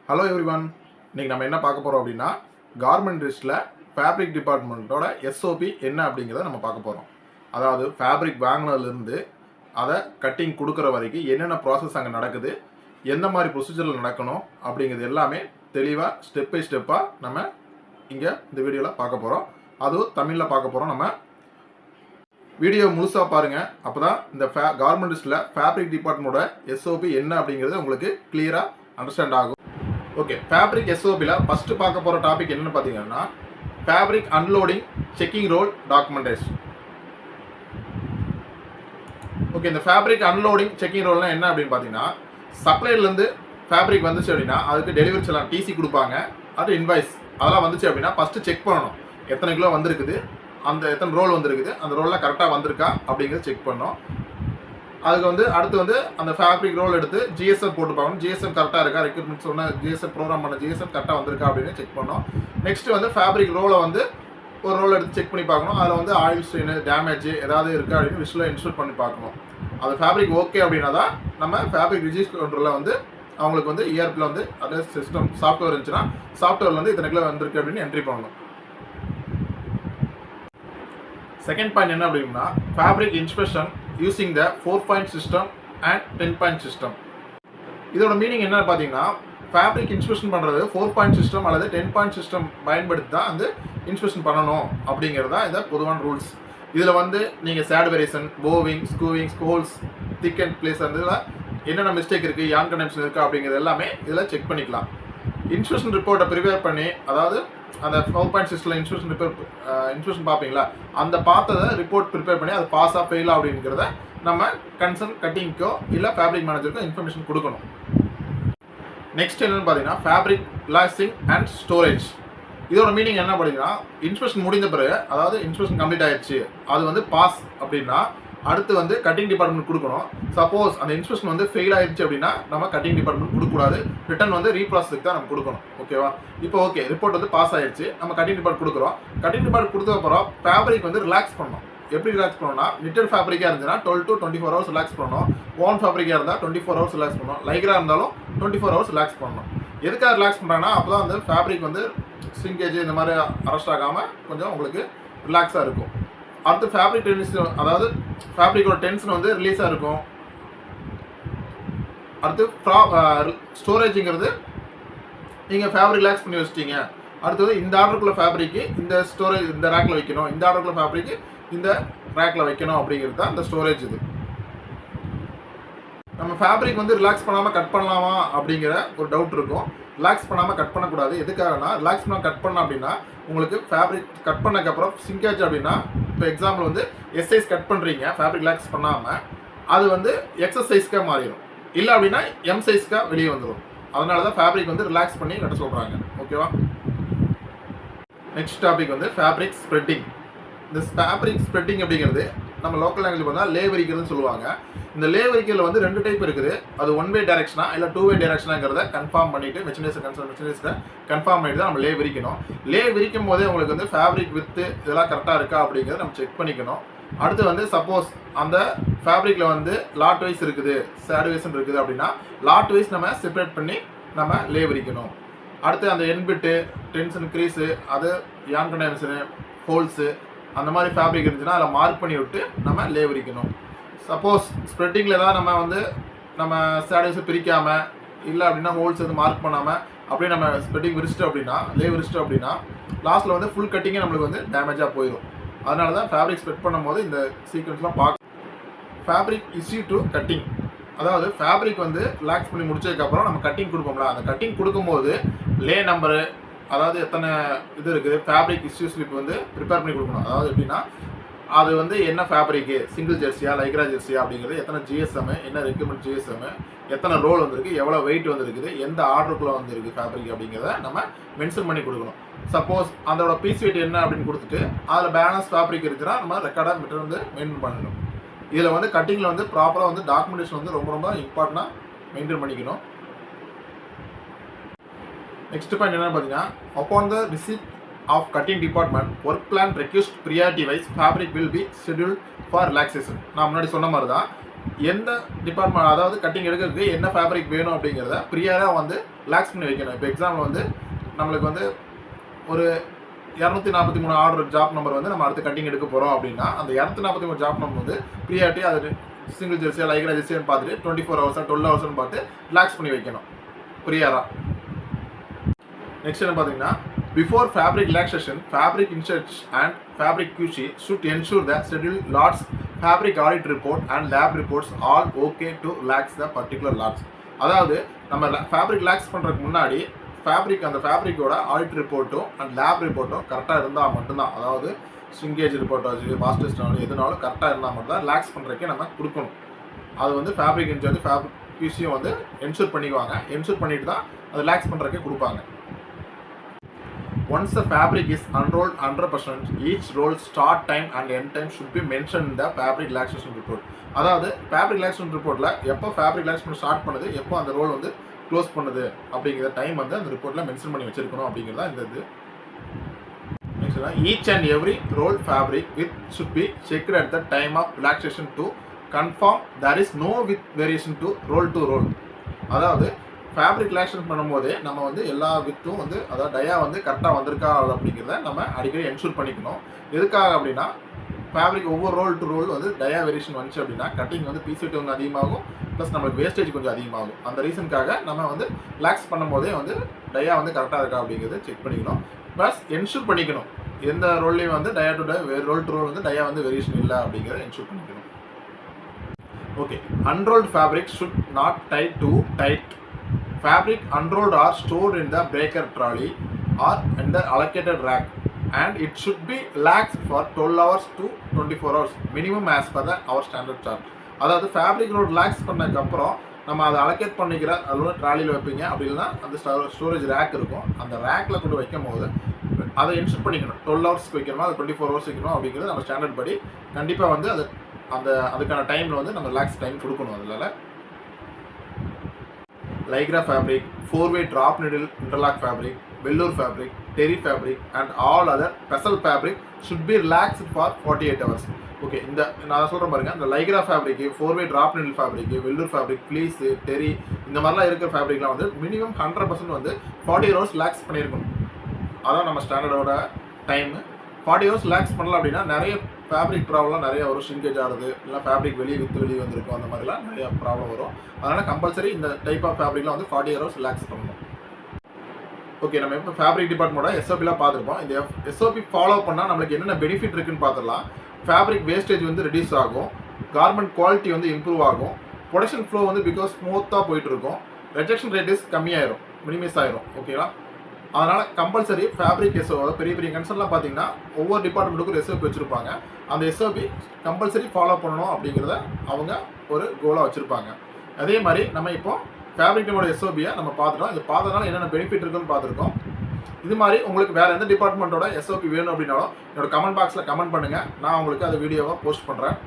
Hello everyone, இன்றைக்கி நம்ம என்ன பார்க்க போகிறோம் அப்படின்னா கார்மெண்ட் லிஸ்ட்டில் ஃபேப்ரிக் டிபார்ட்மெண்ட்டோட எஸ்ஓபி என்ன அப்படிங்கிறத நம்ம பார்க்க போகிறோம். அதாவது ஃபேப்ரிக் வாங்கினதுலேருந்து அதை கட்டிங் கொடுக்குற வரைக்கும் என்னென்ன ப்ராசஸ் அங்கே நடக்குது, எந்த மாதிரி ப்ரொசீஜரில் நடக்கணும் அப்படிங்கிறது எல்லாமே தெளிவாக ஸ்டெப் பை ஸ்டெப்பாக நம்ம இங்கே இந்த வீடியோவில் பார்க்க போகிறோம். அதுவும் தமிழில் பார்க்க போகிறோம். நம்ம வீடியோ முழுசாக பாருங்கள், அப்போ தான் இந்த கார்மெண்ட் லிஸ்ட்டில் ஃபேப்ரிக் டிபார்ட்மெண்ட்டோட எஸ்ஓபி என்ன அப்படிங்கிறது உங்களுக்கு கிளியராக அண்டர்ஸ்டாண்ட் ஆகும். ஓகே, ஃபேப்ரிக் எஸ்ஓபியில் ஃபஸ்ட்டு பார்க்க போகிற டாபிக் என்னென்னு பார்த்தீங்கன்னா fabric unloading checking roll documentation. Okay, இந்த ஃபேப்ரிக் அன்லோடிங் செக்கிங் ரோல்னால் என்ன அப்படின்னு பார்த்தீங்கன்னா, சப்ளைலேருந்து ஃபேப்ரிக் வந்துச்சு அப்படின்னா அதுக்கு டெலிவரி செல்லாம் டிசி கொடுப்பாங்க, அது இன்வாய்ஸ் அதெல்லாம் வந்துச்சு அப்படின்னா ஃபஸ்ட்டு செக் பண்ணணும் எத்தனை கிலோ வந்திருக்குது, அந்த எத்தனை ரோல் வந்திருக்குது, அந்த ரோலில் கரெக்டாக வந்திருக்கா அப்படிங்கிறத செக் பண்ணணும். அதுக்கு அடுத்து அந்த ஃபேப்ரிக் ரோல் எடுத்து ஜிஎஸ்எம் போட்டு பார்க்கணும், ஜிஎஸ்எம் கரெக்டாக இருக்கா, ரெக்ரூட்மெண்ட் சொன்ன ஜிஎஸ்எம் ப்ரோக்ராம் பண்ண ஜிஎஸ்எம் கரெக்டாக வந்திருக்கா அப்படின்னு செக் பண்ணோம். நெக்ஸ்ட்டு ஃபேப்ரிக் ரோலை ஒரு ரோல் எடுத்து செக் பண்ணி பார்க்கணும். அதில் ஆயில் ஸ்ட்ரெயின் டேமேஜ் ஏதாவது இருக்கா அப்படின்னு விஷுவலாக இன்ஸ்டால் பண்ணி பார்க்கணும். அது ஃபேப்ரிக் ஓகே அப்படின்னா தான் நம்ம ஃபேப்ரிக் ரிஜிஸ்டர் கவுண்டரில் அவங்களுக்கு இஆர்பியில் அதே சிஸ்டம் சாஃப்ட்வேர் இருந்துச்சுன்னா சாஃப்ட்வேரில் இத்தனை கிலோ வந்திருக்கு அப்படின்னு என்ட்ரி பண்ணணும். செகண்ட் பாயிண்ட் என்ன அப்படின்னா fabric inspection using the 4-point system and 10-point system. இதோட மீனிங் என்ன பார்த்தீங்கன்னா, ஃபேப்ரிக் இன்ஸ்பெக்ஷன் பண்ணுறது 4-point சிஸ்டம் அல்லது 10-point சிஸ்டம் பயன்படுத்தி தான் இன்ஸ்பெக்ஷன் பண்ணணும் அப்படிங்கிறது தான் இந்த பொதுவான ரூல்ஸ். இதில் நீங்கள் shade variation, bowing, skewing, holes, thick and place அதில் என்னென்ன மிஸ்டேக் இருக்குது, யான் கனெக்ஷன் இருக்குது அப்படிங்கிறது எல்லாமே இதில் செக் பண்ணிக்கலாம். இன்ஸ்பெக்ஷன் ரிப்போர்ட்டை ப்ரிப்பேர் பண்ணி, அதாவது அந்த 4-point சிஸ்டமில் இன்ஸ்பெக்ஷன் பார்ப்பீங்களா, அந்த பார்த்ததை ரிப்போர்ட் ப்ரிப்பேர் பண்ணி அது பாஸாக ஃபெயிலாக அப்படிங்கிறத நம்ம கன்சர்ன் கட்டிங்க்கோ இல்லை ஃபேப்ரிக் மேனேஜருக்கோ இன்ஃபர்மேஷன் கொடுக்கணும். நெக்ஸ்ட் என்னென்னு பார்த்தீங்கன்னா ஃபேப்ரிக் ரிலாக்ஸிங் அண்ட் ஸ்டோரேஜ். இதோட மீனிங் என்ன பார்த்தீங்கன்னா, இன்ஸ்பெக்ஷன் முடிந்த பிறகு, அதாவது இன்ஸ்பெக்ஷன் கம்ப்ளீட் ஆயிடுச்சு, அது பாஸ் அப்படின்னா அடுத்து கட்டிங் டிபார்ட்மெண்ட் கொடுக்கணும். சப்போஸ் அந்த இன்ஸ்பெக்ஷன் ஃபெயில் ஆயிடுச்சு அப்படின்னா நம்ம கட்டிங் டிபார்ட்மெண்ட் கொடுக்கக்கூடாது, ரிட்டன் ரீப்ராசஸ்க்கு தான் நம்ம கொடுக்கணும். ஓகேவா? இப்போ ஓகே, ரிப்போர்ட் பாஸ் ஆயிடுச்சு, நம்ம கட்டிங் டிபார்ட் கொடுக்குறோம். கட்டிங் டிபார்ட் கொடுத்தப்பறம் ஃபேப்ரிக் ரிலாக்ஸ் பண்ணணும். எப்படி ரிலாக்ஸ் பண்ணணும்னா, நிட்டட் ஃபேப்ரிக்காக இருந்துச்சுன்னா 12 to 24 hours ரிலாக்ஸ் பண்ணணும். ஓன் ஃபேப்ரிக்காக இருந்தால் 24 hours ரிலாக்ஸ் பண்ணணும். லைக்ராக இருந்தாலும் 24 hours ரிலாக்ஸ் பண்ணணும். எதுக்காக ரிலாக்ஸ் பண்ணுறாங்கன்னா, அப்போ தான் ஃபேப்ரிக் ஸ்ரிங்கேஜ் இந்த மாதிரி அரெஸ்ட் ஆகாமல் கொஞ்சம் உங்களுக்கு ரிலாக்ஸாக இருக்கும். அடுத்து ஃபேப்ரிக் டென்ஷன், அதாவது ஃபேப்ரிக்கோட டென்ஷன் ரிலீஸாக இருக்கும். அடுத்து ஸ்டோரேஜுங்கிறது நீங்கள் ஃபேப்ரிக் ரிலாக்ஸ் பண்ணி வச்சிட்டீங்க, அடுத்தது இந்த ஆர்டருக்குள்ள ஃபேப்ரிக்கு இந்த ஸ்டோரேஜ் இந்த ரேக்கில் வைக்கணும், இந்த ஆர்டருக்குள்ள ஃபேப்ரிக்கு இந்த ரேக்கில் வைக்கணும் அப்படிங்கிறது தான் இந்த ஸ்டோரேஜ். இது நம்ம ஃபேப்ரிக் ரிலாக்ஸ் பண்ணாமல் கட் பண்ணலாமா அப்படிங்கிற ஒரு டவுட் இருக்கும். ரிலாக்ஸ் பண்ணாமல் கட் பண்ணக்கூடாது. எதுக்காகனா, ரிலாக்ஸ் பண்ணாமல் கட் பண்ண அப்படின்னா உங்களுக்கு ஃபேப்ரிக் கட் பண்ணக்கப்புறம் சிங்காச்சு அப்படின்னா, இப்போ எக்ஸாம்பிள் எஸ் கட் பண்ணுறீங்க ஃபேப்ரிக் ரிலாக்ஸ் பண்ணாமல், அது எக்ஸஸ் சைஸ்க்காக மாறிடும். இல்லை அப்படின்னா எம் சைஸ்க்காக வெளியே வந்துடும். அதனால தான் ஃபேப்ரிக் ரிலாக்ஸ் பண்ணி கட்ட சொல்கிறாங்க. ஓகேவா? Next topic fabric spreading. இந்த ஃபேப்ரிக் ஸ்ப்ரெட்டிங் அப்படிங்கிறது நம்ம லோக்கல் லாங்குவேஜ் பார்த்தா லே விரிக்கிறதுன்னு சொல்லுவாங்க. இந்த லே விரிக்கிறதுல 2 டைப் இருக்குது. அது 1-way டைரக்ஷனா இல்லை 2-way டைரக்ஷனாங்கிறத கன்ஃபார்ம் பண்ணிவிட்டு மெஷினரிஸ்ட்டை கன்ஃபார்ம் பண்ணிட்டு தான் நம்ம லே விரிக்கணும். லே விரிக்கும் போதே உங்களுக்கு ஃபேப்ரிக் வித்து இதெல்லாம் கரெக்டாக இருக்கா அப்படிங்கிறத நம்ம செக் பண்ணிக்கணும். அடுத்து சப்போஸ் அந்த ஃபேப்ரிக்கில் லாட் வைஸ் இருக்குது, சேட் வைஸ் இருக்குது அப்படின்னா லாட் வைஸ் நம்ம செப்பரேட் பண்ணி நம்ம லே விரிக்கணும். அடுத்து அந்த என்பிட்டு, டென்ஷன் க்ரீஸு, அது யான் கனெக்ஷனு, ஹோல்ஸு அந்த மாதிரி ஃபேப்ரிக் இருந்துச்சுன்னா அதில் மார்க் பண்ணி விட்டு நம்ம லே விரிக்கணும். சப்போஸ் ஸ்ப்ரெட்டிங்கில் தான் நம்ம சேட் பிரிக்காமல் இல்லை அப்படின்னா ஹோல்ஸ் மார்க் பண்ணாமல் அப்படியே நம்ம ஸ்ப்ரெட்டிங் விரிச்சிட்டோம் அப்படின்னா, லே விரிச்சிட்டோம் அப்படின்னா லாஸ்ட்டில் ஃபுல் கட்டிங்கே நம்மளுக்கு டேமேஜாக போயிடும். அதனால தான் ஃபேப்ரிக் ஸ்ப்ரெட் பண்ணும்போது இந்த சீக்வன்ஸ்லாம் ஃபேப்ரிக் இஷ்யூ டு கட்டிங். அதாவது ஃபேப்ரிக் ரிலாக்ஸ் பண்ணி முடிச்சதுக்கப்புறம் நம்ம கட்டிங் கொடுப்போம்ல, அந்த கட்டிங் கொடுக்கும்போது லே நம்பரு, அதாவது எத்தனை இது இருக்குது, ஃபேப்ரிக் இஷ்யூ ஸ்லிப் ப்ரிப்பேர் பண்ணி கொடுக்கணும். அதாவது எப்படின்னா, அது என்ன ஃபேப்ரிக்கு, சிங்கிள் ஜெர்சியா லைக்ரா ஜெர்சியா அப்படிங்கிறது, எத்தனை ஜிஎஸ்எம், என்ன ரெக்யூர்மெண்ட் ஜிஎஸ்எம், எத்தனை ரோல் எவ்வளோ வெயிட் இருக்குது, எந்த ஆர்டருக்குள்ளே இருக்குது ஃபேப்ரிக் அப்படிங்கிறத நம்ம மென்ஷன் பண்ணி கொடுக்கணும். சப்போஸ் அதோட பீஸ் வெயிட் என்ன அப்படின்னு கொடுத்துட்டு அதில் பேலன்ஸ் ஃபேப்ரிக் இருக்குன்னா நம்ம ரெக்கார்டாக மீட்டர் மெயின்டைன் பண்ணணும். இதில் கட்டிங்கில் ப்ராப்பராக டாக்குமெண்டேஷன் ரொம்ப ரொம்ப இம்பார்ட்டண்டாக மெயின்டைன் பண்ணிக்கணும். நெக்ஸ்ட் பாயிண்ட் என்ன பார்த்தீங்கன்னா, upon the receipt of cutting department, work plan request priority wise fabric will be scheduled for relaxation. நான் முன்னாடி சொன்ன மாதிரி தான் எந்த டிபார்ட்மெண்ட் அதாவது கட்டிங் எடுக்கிறதுக்கு என்ன ஃபேப்ரிக் வேணும் அப்படிங்கிறத ப்ரியாராக வந்து லாக்ஸ் பண்ணி வைக்கணும். இப்போ எக்ஸாம்பிள் வந்து நம்மளுக்கு வந்து ஒரு 243 ஆர்டர் ஜாப் நம்பர் வந்து நம்ம அடுத்து கட்டிங் எடுக்க போகிறோம் அப்படின்னா அந்த 243 ஜாப் நம்பர் வந்து ப்ரியாரிட்டி அது சிங்கிள் ஜெர்சியா லைக்ரா ஜெர்சியான்னு பார்த்துட்டு 24 ஹவர்ஸா 12 ஹவர்ஸ்னு பார்த்து லாக்ஸ் பண்ணி வைக்கணும் ப்ரியாராக. நெக்ஸ்ட் என்ன பார்த்தீங்கன்னா before fabric relaxation fabric inserts and fabric QC should ensure the scheduled lots, fabric audit report and lab reports all okay to relax the particular lots. அதாவது நம்ம ஃபேப்ரிக் ரிலாக்ஸ் பண்ணுறதுக்கு முன்னாடி அந்த ஃபேப்ரிக்கோட ஆடிட் ரிப்போர்ட்டும் அண்ட் லேப் ரிப்போர்ட்டும் கரெக்டாக இருந்தால் மட்டும்தான், அதாவது ஸ்விங்கேஜ் report ஆச்சு பாஸ் டெஸ்ட் எதுனாலும் கரெக்டாக இருந்தால் மட்டும் தான் ரிலாக்ஸ் பண்ணுறதுக்கே நம்ம கொடுக்கணும். அது வந்து ஃபேப்ரிக் இன்சார்ஜ் ஃபேப்ரிக் QCயும் வந்து என்ஷூர் பண்ணிக்குவாங்க. என்ஷூர் பண்ணிட்டு தான் அது ரிலாக்ஸ் பண்ணுறதுக்கே கொடுப்பாங்க. Once the fabric is unrolled 100%, each roll start time and end time should be mentioned in the fabric relaxation report. அதாவது ஃபேப்ரிக் ரிலாக்ஸேஷன் ரிப்போர்ட்டில் எப்போ ஃபேப்ரிக் ரிலாக்ஸ் பண்ண ஸ்டார்ட் பண்ணுது, எப்போ அந்த ரோல் வந்து க்ளோஸ் பண்ணுது அப்படிங்கிற டைம் வந்து அந்த ரிப்போர்ட்டில் மென்ஷன் பண்ணி வச்சிருக்கணும் அப்படிங்கிறதா இந்த இது. Each and every rolled fabric with should be checked at the time of relaxation to confirm there is no with variation to roll. அதாவது ஃபேப்ரிக் ரிலாக்ஸேஷன் பண்ணும்போது நம்ம வந்து எல்லா வித்தும் வந்து அதாவது டயா வந்து கரெக்டாக வந்திருக்கா அப்படிங்கிறத நம்ம அடிக்கடி என்ஷூர் பண்ணிக்கணும். எதுக்காக அப்படின்னா ஃபேப்ரிக் ஒவ்வொரு ரோல் டு ரோல் வந்து டயா வேரியேஷன் வந்துச்சு அப்படின்னா கட்டிங் வந்து பீஸ் கொஞ்சம் அதிகமாகும், ப்ளஸ் நம்மளுக்கு வேஸ்டேஜ் கொஞ்சம் அதிகமாகும். அந்த ரீசனுக்காக நம்ம வந்து ரிலாக்ஸ் பண்ணும்போதே வந்து டயா வந்து கரெக்டாக இருக்கா அப்படிங்கிறது செக் பண்ணிக்கணும். ப்ளஸ் என்ஷூர் பண்ணிக்கணும் எந்த ரோல்லையும் வந்து dia to roll to roll வந்து டயா வந்து வேரியேஷன் இல்லை அப்படிங்கிறத என்ஷூர் பண்ணிக்கணும். Okay, unrolled fabric should not tight to tight. Fabric unrolled or stored in the breaker trolley or in the allocated rack and it should be relaxed for 12 hours to 24 hours minimum as per the our standard chart. அதாவது fabric role relax பண்ணதுக்கப்புறம் நம்ம அதை allocate பண்ணிக்கிற அதோட ட்ராலியில் வைப்பீங்க. அப்படி இல்லைன்னா அந்த ஸ்டோரேஜ் ரேக் இருக்கும், அந்த ரேக்கில் கொண்டு வைக்கும் போது அதை என்ஷூர் பண்ணிக்கணும் 12 ஹவர்ஸ்க்கு வைக்கணுமா அது 24 ஹவர்ஸ் வைக்கணும் அப்படிங்கிறது நம்ம ஸ்டாண்டர்ட் படி கண்டிப்பாக வந்து அதுக்கான டைமில் வந்து நம்ம ரிலாக்ஸ் டைம் கொடுக்கணும். அதில் Lycra fabric, 4-way drop needle interlock fabric, velour fabric, terry fabric and all other special fabric should be relaxed for 48 hours. Okay, இந்த நான் சொல்கிறேன் பாருங்கள், இந்த Lycra fabric, 4-way drop needle fabric, velour fabric, fleece, terry இந்த மாதிரிலாம் இருக்கிற ஃபேப்ரிக்லாம் வந்து minimum 100% வந்து 40 ஹவர்ஸ் ரிலாக்ஸ் பண்ணியிருக்கணும். அதான் நம்ம ஸ்டாண்டர்டோட டைமு. 40 ஹவர்ஸ் ரிலாக்ஸ் பண்ணலாம் அப்படின்னா நிறைய ஃபேப்ரிக் ப்ராப்ளம் நிறைய வரும், ஷ்ரிங்கேஜ் ஆகுது, இல்லை ஃபேப்ரிக் வெளியே வந்திருக்கும், அந்த மாதிரிலாம் நிறைய ப்ராப்ளம் வரும். அதனால் கம்பல்சரி இந்த டைப் ஆஃப் ஃபேப்ரிக்லாம் வந்து 40 ஹவர்ஸ் ரிலாக்ஸ் பண்ணணும். ஓகே, நம்ம இப்போ ஃபேப்ரிக் டிபார்ட்மெண்ட்டோட SOPலாம் பார்த்துருப்போம். இந்த SOP ஃபாலோ பண்ணால் நம்மளுக்கு என்னென்ன பெனிஃபிட் இருக்குன்னு பார்த்துடலாம். ஃபேப்ரிக் வேஸ்டேஜ் வந்து ரெடியூஸ் ஆகும், கார்மெண்ட் குவாலிட்டி வந்து இம்ப்ரூவ் ஆகும், ப்ரொடக்ஷன் ஃப்ளோ வந்து பிகாஸ் ஸ்மூத்தாக போயிட்டு இருக்கும், ரிஜெக்ஷன் ரேட் கம்மியாயிரும், மினிமைஸ் ஆயிரும். ஓகேவா? அதனால் கம்பல்சரி ஃபேப்ரிக் பெரிய பெரிய கன்சர்ன்லாம் பார்த்தீங்கன்னா ஒவ்வொரு டிபார்ட்மெண்ட்டுக்கும் ஒரு SOP வச்சுருப்பாங்க. அந்த SOP கம்பல்சரி ஃபாலோ பண்ணணும் அப்படிங்கிறத அவங்க ஒரு கோலாக வச்சுருப்பாங்க. அதே மாதிரி நம்ம இப்போ ஃபேப்ரிக் டீமோட SOPயை நம்ம பார்த்துட்டோம். இது பார்த்ததுனால என்னென்ன பெனிஃபிட் இருக்குன்னு பார்த்துருக்கோம். இது மாதிரி உங்களுக்கு வேறு எந்த டிபார்ட்மெண்ட்டோட SOP வேணும் அப்படின்னாலும் என்னோட கமெண்ட் பாக்ஸில் கமெண்ட் பண்ணுங்கள், நான் உங்களுக்கு அந்த வீடியோவை போஸ்ட் பண்ணுறேன்.